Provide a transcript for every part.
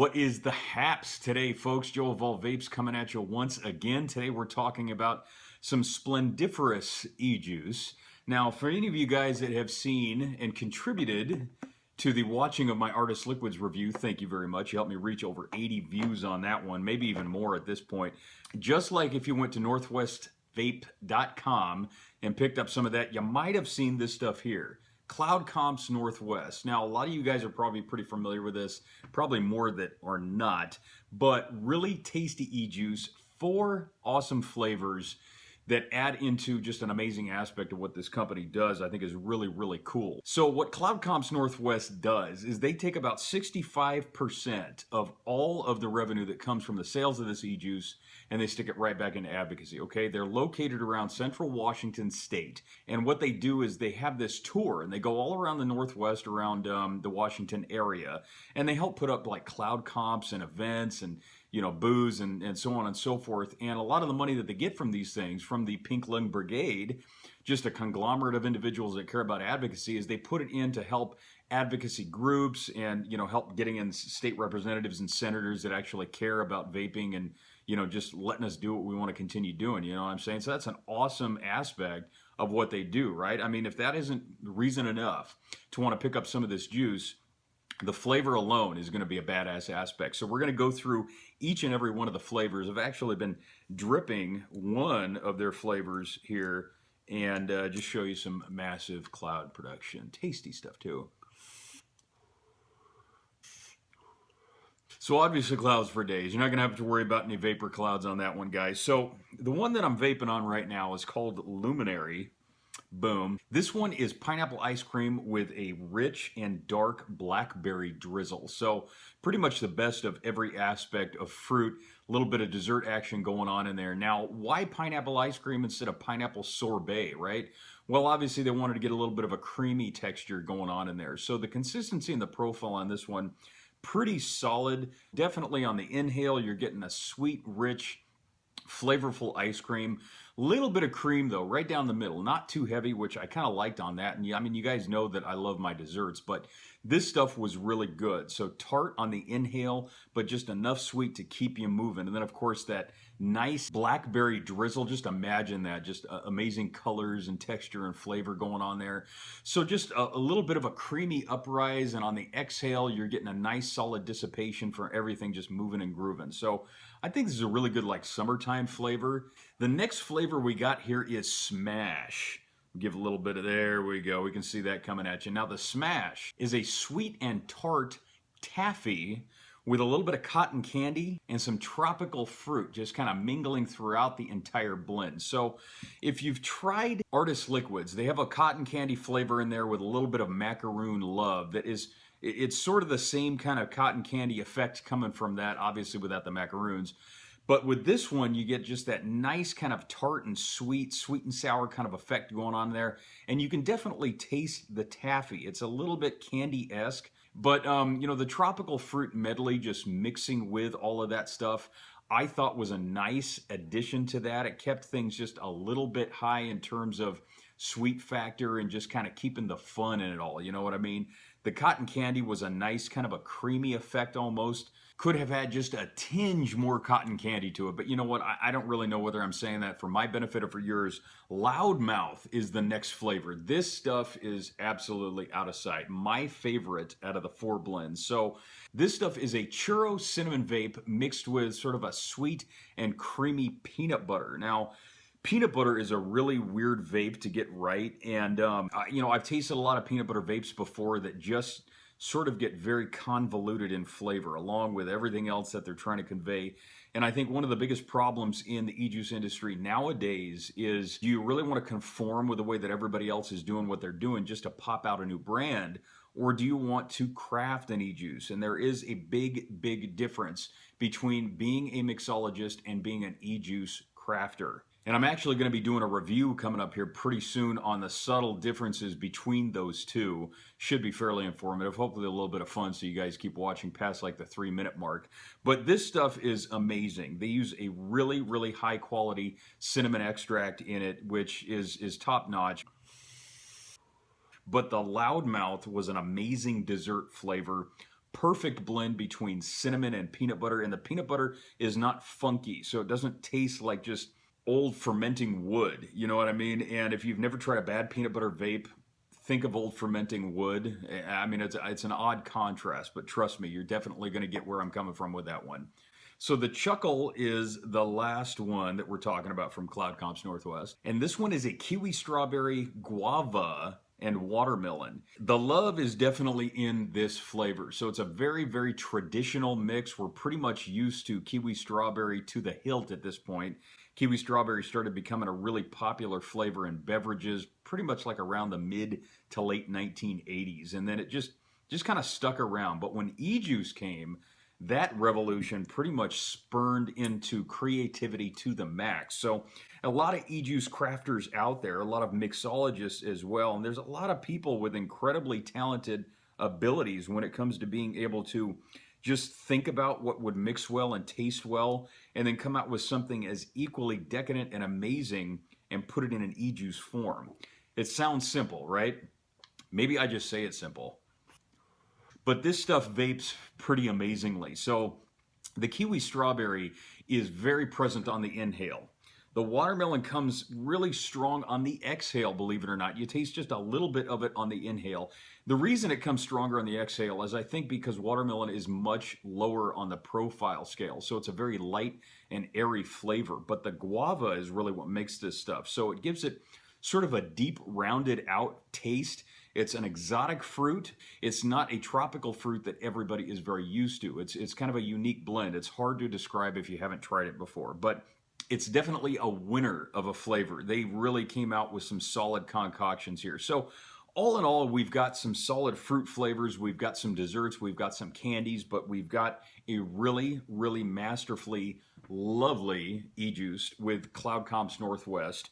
What is the haps today, folks? Joe of All Vapes coming at you once again. Today we're talking about some splendiferous Ejuice. Now, for any of you guys that have seen and contributed to the watching of my Artist Liquids review, thank you very much. You helped me reach over 80 views on that one, maybe even more at this point. Just like if you went to northwestvape.com and picked up some of that, you might have seen this stuff here. Cloud Comps Northwest. Now, a lot of you guys are probably pretty familiar with this, probably more that are not, but really tasty Ejuice, 4 awesome flavors that add into just an amazing aspect of what this company does, I think is really, really cool. So what Cloud Comps Northwest does is they take about 65% of all of the revenue that comes from the sales of this Ejuice and they stick it right back into advocacy, okay? They're located around central Washington state. And what they do is they have this tour and they go all around the Northwest, around the Washington area, and they help put up like Cloud Comps and events and booze and so on and so forth. And a lot of the money that they get from these things, from the Pink Lung Brigade, just a conglomerate of individuals that care about advocacy, is they put it in to help advocacy groups and, help getting in state representatives and senators that actually care about vaping and, just letting us do what we want to continue doing. You know what I'm saying? So that's an awesome aspect of what they do, right? I mean, if that isn't reason enough to want to pick up some of this juice, the flavor alone is going to be a badass aspect. So we're going to go through each and every one of the flavors. I've actually been dripping one of their flavors here and just show you some massive cloud production. Tasty stuff too. So obviously clouds for days. You're not going to have to worry about any vapor clouds on that one, guys. So the one that I'm vaping on right now is called Luminary. Boom. This one is pineapple ice cream with a rich and dark blackberry drizzle. So pretty much the best of every aspect of fruit. A little bit of dessert action going on in there. Now, why pineapple ice cream instead of pineapple sorbet, right? Well, obviously they wanted to get a little bit of a creamy texture going on in there. So the consistency and the profile on this one, pretty solid. Definitely on the inhale, you're getting a sweet, rich, flavorful ice cream. Little bit of cream though, right down the middle, not too heavy, which I kind of liked on that. And I mean, you guys know that I love my desserts, but this stuff was really good. So tart on the inhale, but just enough sweet to keep you moving. And then of course that nice blackberry drizzle, just imagine that, just amazing colors and texture and flavor going on there. So just a little bit of a creamy uprise, and on the exhale, you're getting a nice solid dissipation for everything just moving and grooving. So I think this is a really good like summertime flavor. The next flavor we got here is Smash. Give a little bit of, there we go. We can see that coming at you. Now the Smash is a sweet and tart taffy with a little bit of cotton candy and some tropical fruit just kind of mingling throughout the entire blend. So if you've tried Artist Liquids, they have a cotton candy flavor in there with a little bit of macaroon love that is, it's sort of the same kind of cotton candy effect coming from that, obviously without the macaroons. But with this one, you get just that nice kind of tart and sweet and sour kind of effect going on there. And you can definitely taste the taffy. It's a little bit candy-esque. But, the tropical fruit medley just mixing with all of that stuff, I thought was a nice addition to that. It kept things just a little bit high in terms of sweet factor and just kind of keeping the fun in it all. You know what I mean? The cotton candy was a nice kind of a creamy effect almost. Could have had just a tinge more cotton candy to it. But you know what? I don't really know whether I'm saying that for my benefit or for yours. Loudmouth is the next flavor. This stuff is absolutely out of sight. My favorite out of the 4 blends. So this stuff is a churro cinnamon vape mixed with sort of a sweet and creamy peanut butter. Now, peanut butter is a really weird vape to get right. And, I've tasted a lot of peanut butter vapes before that just sort of get very convoluted in flavor along with everything else that they're trying to convey. And I think one of the biggest problems in the e-juice industry nowadays is, do you really want to conform with the way that everybody else is doing what they're doing just to pop out a new brand? Or do you want to craft an e-juice? And there is a big, big difference between being a mixologist and being an e-juice crafter. And I'm actually going to be doing a review coming up here pretty soon on the subtle differences between those two. Should be fairly informative, hopefully a little bit of fun so you guys keep watching past like the 3-minute mark. But this stuff is amazing. They use a really, really high quality cinnamon extract in it, which is top notch. But the Loudmouth was an amazing dessert flavor. perfect blend between cinnamon and peanut butter, and the peanut butter is not funky, so it doesn't taste like just old fermenting wood, you know what I mean? And if you've never tried a bad peanut butter vape, think of old fermenting wood. I mean, it's an odd contrast, but trust me, you're definitely going to get where I'm coming from with that one. So the Chuckle is the last one that we're talking about from Cloud Comps Northwest. And this one is a kiwi strawberry guava and watermelon. The love is definitely in this flavor. So it's a very, very traditional mix. We're pretty much used to kiwi strawberry to the hilt at this point. Kiwi strawberry started becoming a really popular flavor in beverages pretty much like around the mid to late 1980s. And then it just kind of stuck around. But when Ejuice came, that revolution pretty much spurned into creativity to the max. So a lot of Ejuice crafters out there, a lot of mixologists as well, and there's a lot of people with incredibly talented abilities when it comes to being able to just think about what would mix well and taste well, and then come out with something as equally decadent and amazing and put it in an Ejuice form. It sounds simple, right? Maybe I just say it's simple. But this stuff vapes pretty amazingly. So the kiwi strawberry is very present on the inhale. The watermelon comes really strong on the exhale, believe it or not. You taste just a little bit of it on the inhale. The reason it comes stronger on the exhale is I think because watermelon is much lower on the profile scale. So it's a very light and airy flavor. But the guava is really what makes this stuff. So it gives it sort of a deep, rounded out taste. It's an exotic fruit. It's not a tropical fruit that everybody is very used to. It's kind of a unique blend. It's hard to describe if you haven't tried it before, but it's definitely a winner of a flavor. They really came out with some solid concoctions here. So all in all, we've got some solid fruit flavors. We've got some desserts. We've got some candies, but we've got a really, really masterfully lovely Ejuice with Cloud Comps Northwest.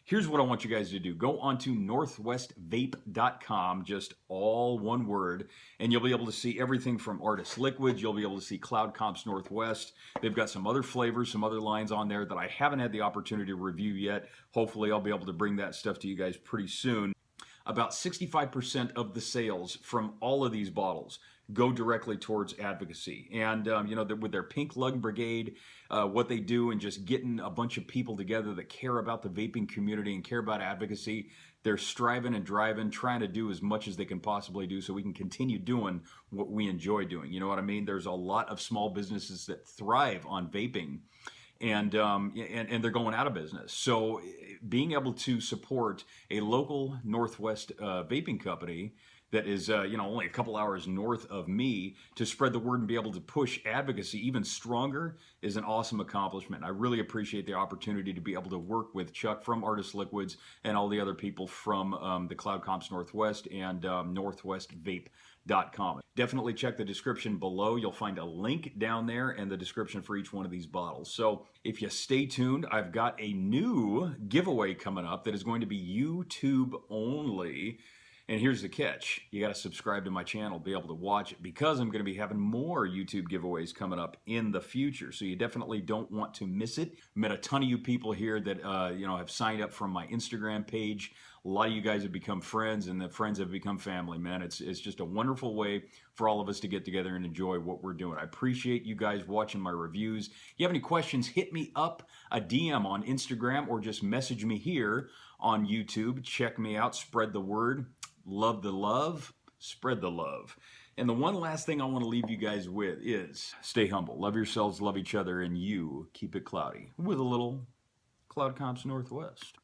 Here's what I want you guys to do. Go on to northwestvape.com, just all one word, and you'll be able to see everything from Artist Liquids. You'll be able to see Cloud Comps Northwest. They've got some other flavors, some other lines on there that I haven't had the opportunity to review yet. Hopefully, I'll be able to bring that stuff to you guys pretty soon. About 65% of the sales from all of these bottles go directly towards advocacy. And, you know, with their Pink Lung Brigade, what they do and just getting a bunch of people together that care about the vaping community and care about advocacy, they're striving and driving, trying to do as much as they can possibly do so we can continue doing what we enjoy doing. You know what I mean? There's a lot of small businesses that thrive on vaping. And they're going out of business. So being able to support a local Northwest vaping company that is, you know, only a couple hours north of me to spread the word and be able to push advocacy even stronger is an awesome accomplishment. I really appreciate the opportunity to be able to work with Chuck from Artist Liquids and all the other people from the Cloud Comps Northwest and northwestvape.com. Definitely check the description below. You'll find a link down there and the description for each one of these bottles. So if you stay tuned, I've got a new giveaway coming up that is going to be YouTube only. And here's the catch. You got to subscribe to my channel, be able to watch it, because I'm going to be having more YouTube giveaways coming up in the future. So you definitely don't want to miss it. Met a ton of you people here that you know, have signed up from my Instagram page. A lot of you guys have become friends, and the friends have become family, man. It's just a wonderful way for all of us to get together and enjoy what we're doing. I appreciate you guys watching my reviews. If you have any questions, hit me up a DM on Instagram or just message me here on YouTube. Check me out. Spread the word. Love the love, spread the love. And the one last thing I want to leave you guys with is stay humble, love yourselves, love each other, and you keep it cloudy with a little Cloud Comps Northwest.